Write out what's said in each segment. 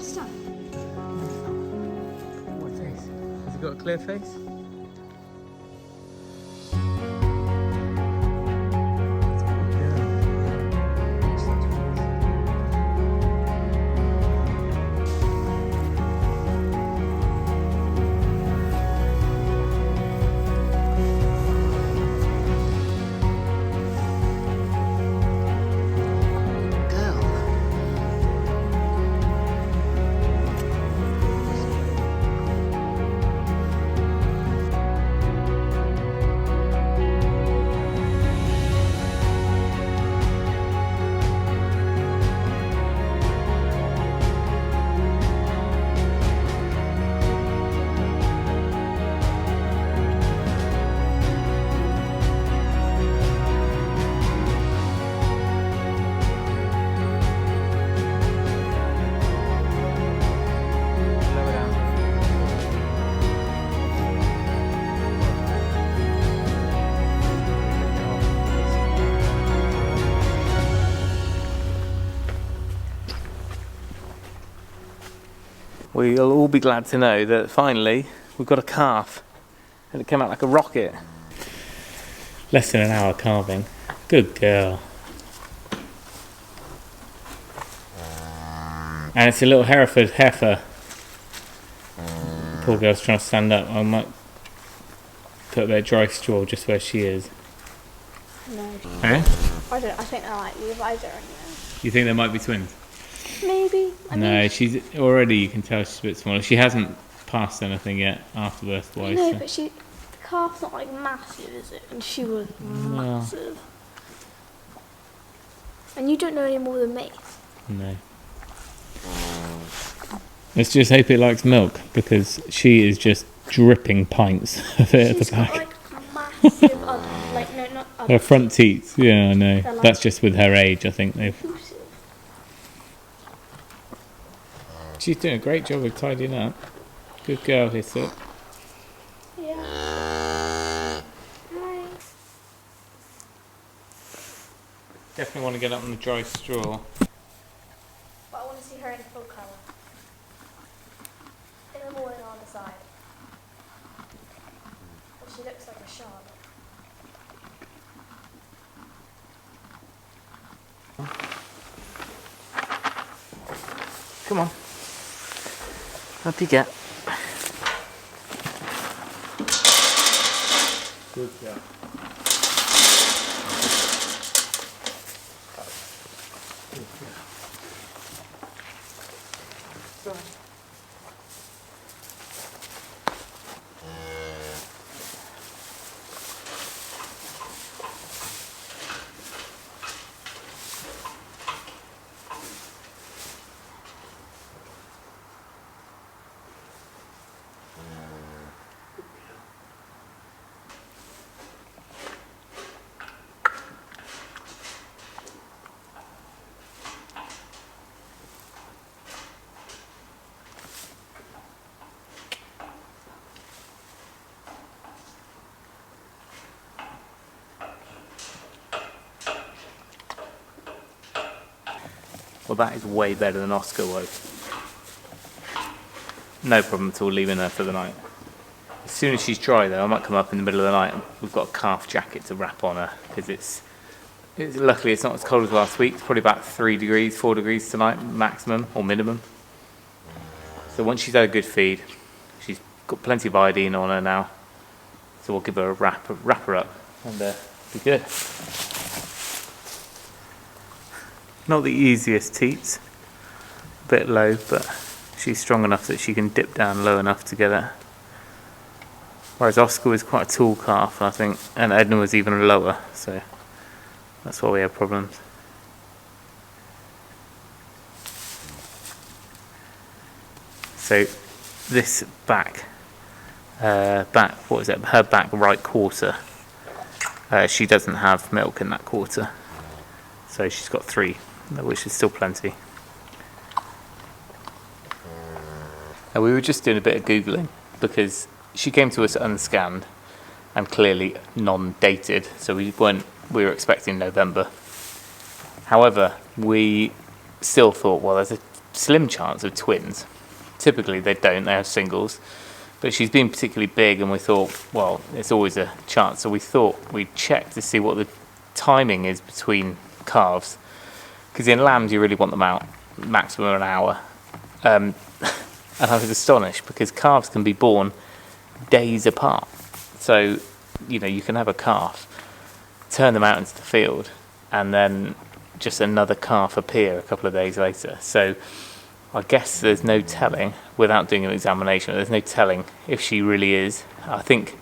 Gloucester. What face? Has it got a clear face? We'll all be glad to know that finally we've got a calf, and it came out like a rocket. Less than an hour calving. Good girl. And it's a little Hereford heifer. Poor girl's trying to stand up. I might put a bit of dry straw just where she is. No. Eh? I think they're like you, but I don't know. You think there might be twins? Maybe. No, she's already, you can tell she's a bit smaller. She hasn't passed anything yet after birth wise. No, but the calf's not like massive, is it? And she was massive. And you don't know any more than me. No. Let's just hope it likes milk, because she is just dripping pints of it at the back. Got, like, massive, not Her front teeth, yeah, I know. Like, that's just with her age, I think. She's doing a great job of tidying up. Good girl, Hyssop. Yeah. Hi. Definitely want to get up on the dry straw. But I want to see her in full colour. In the morning on the side. But she looks like a Charlotte. Come on. Up you get. Good girl. Good girl. Sorry. Well, that is way better than Oscar was. No problem at all leaving her for the night. As soon as she's dry though, I might come up in the middle of the night and we've got a calf jacket to wrap on her, because luckily it's not as cold as last week. It's probably about 3 degrees, 4 degrees tonight maximum or minimum. So once she's had a good feed, she's got plenty of iodine on her now, so we'll give her a wrap her up and be good. Not the easiest teats, a bit low, but she's strong enough that she can dip down low enough to get it. Whereas Oscar was quite a tall calf, I think, and Edna was even lower, so that's why we had problems. So this back, what is it? Her back right quarter. She doesn't have milk in that quarter, so she's got 3, which is still plenty. We were just doing a bit of googling because she came to us unscanned and clearly non-dated, so we were expecting November. However, we still thought, well, there's a slim chance of twins. Typically they don't, they have singles. But she's been particularly big, and we thought, well, there's always a chance. So we thought we'd check to see what the timing is between calves. Because in lambs, you really want them out maximum an hour. And I was astonished because calves can be born days apart. So, you know, you can have a calf, turn them out into the field, and then just another calf appear a couple of days later. So I guess there's no telling, without doing an examination, there's no telling if she really is. I think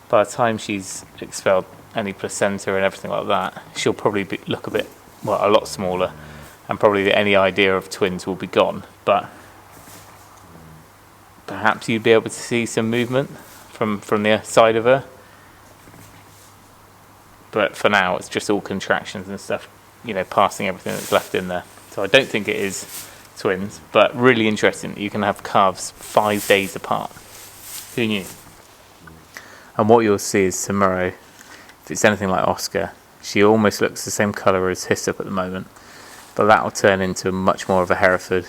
by the time she's expelled any placenta and everything like that, she'll probably look a lot smaller, and probably any idea of twins will be gone. But perhaps you'd be able to see some movement from the side of her. But for now, it's just all contractions and stuff, you know, passing everything that's left in there. So I don't think it is twins, but really interesting that you can have calves 5 days apart. Who knew? And what you'll see is tomorrow, if it's anything like Oscar, she almost looks the same colour as Hyssop at the moment, but that will turn into much more of a Hereford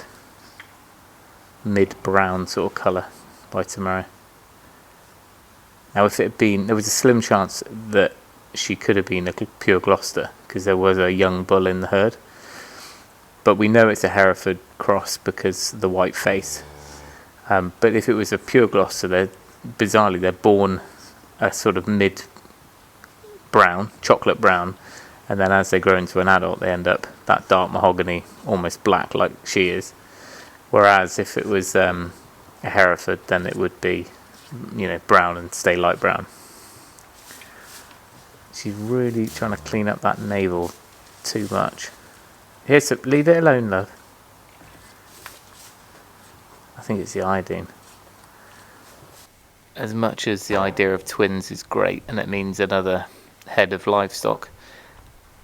mid-brown sort of colour by tomorrow. Now, if it had been, there was a slim chance that she could have been a pure Gloucester because there was a young bull in the herd, but we know it's a Hereford cross because of the white face. But if it was a pure Gloucester, bizarrely they're born a sort of mid-brown, chocolate brown, and then as they grow into an adult, they end up that dark mahogany, almost black like she is. Whereas if it was a Hereford, then it would be, you know, brown and stay light brown. She's really trying to clean up that navel too much. Leave it alone, love. I think it's the iodine. As much as the idea of twins is great and it means another head of livestock,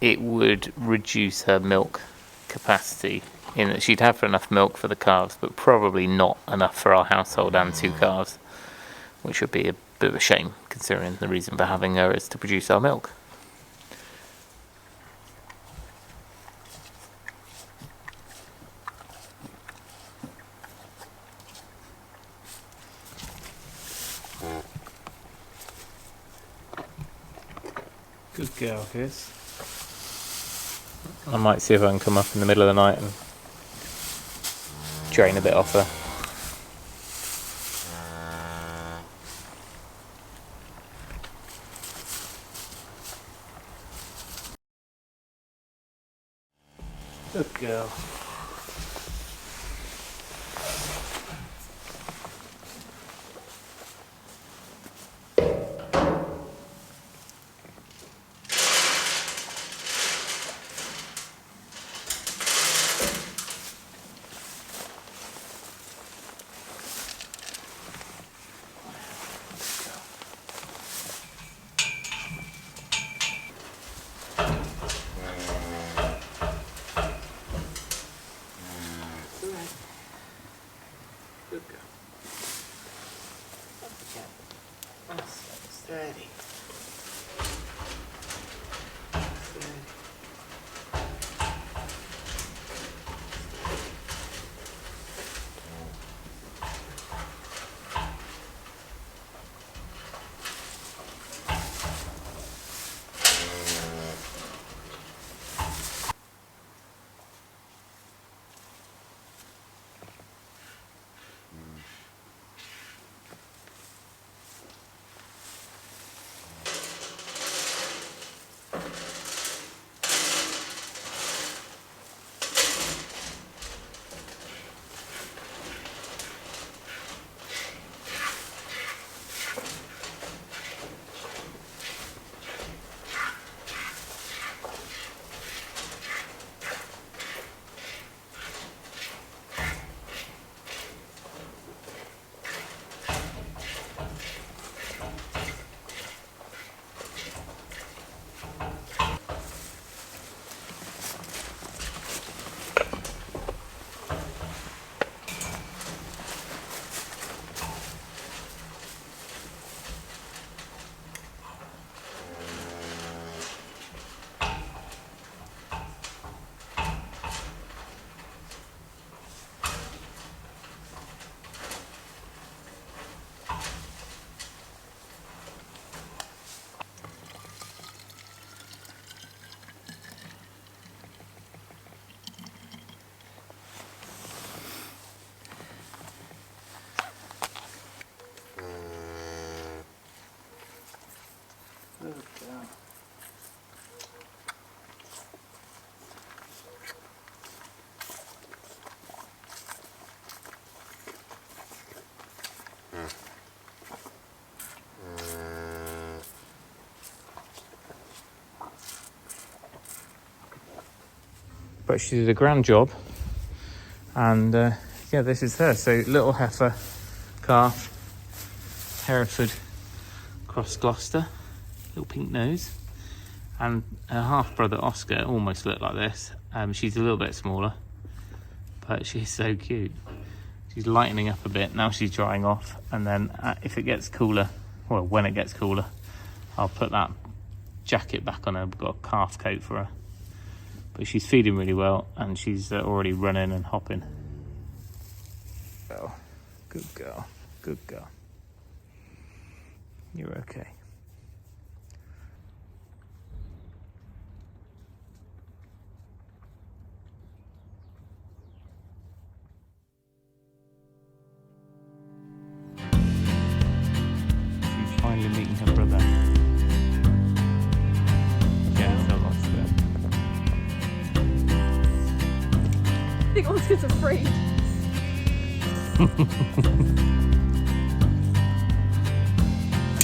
it would reduce her milk capacity in that she'd have enough milk for the calves, but probably not enough for our household and 2 calves, which would be a bit of a shame considering the reason for having her is to produce our milk. Good girl, Kiss. I might see if I can come up in the middle of the night and drain a bit off her. Good girl. Good girl. Steady. but she did a grand job. And yeah, this is her. So little heifer, calf, Hereford cross Gloucester, little pink nose. And her half brother Oscar almost looked like this. She's a little bit smaller, but she's so cute. She's lightening up a bit. Now she's drying off, and then if it gets cooler, well, when it gets cooler, I'll put that jacket back on her. We've got a calf coat for her. But she's feeding really well, and she's already running and hopping. Oh, good girl, good girl. You're okay. She's finally meeting her brother. Yeah, so lots of it. I think Oscar's afraid.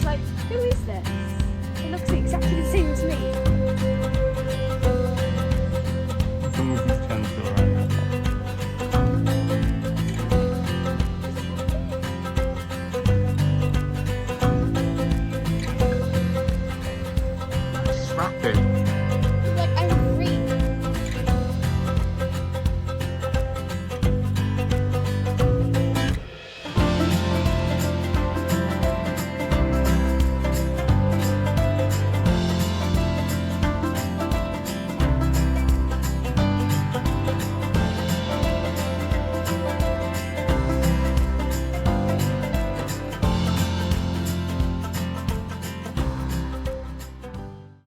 Like, who is this? It looks exactly the same as me.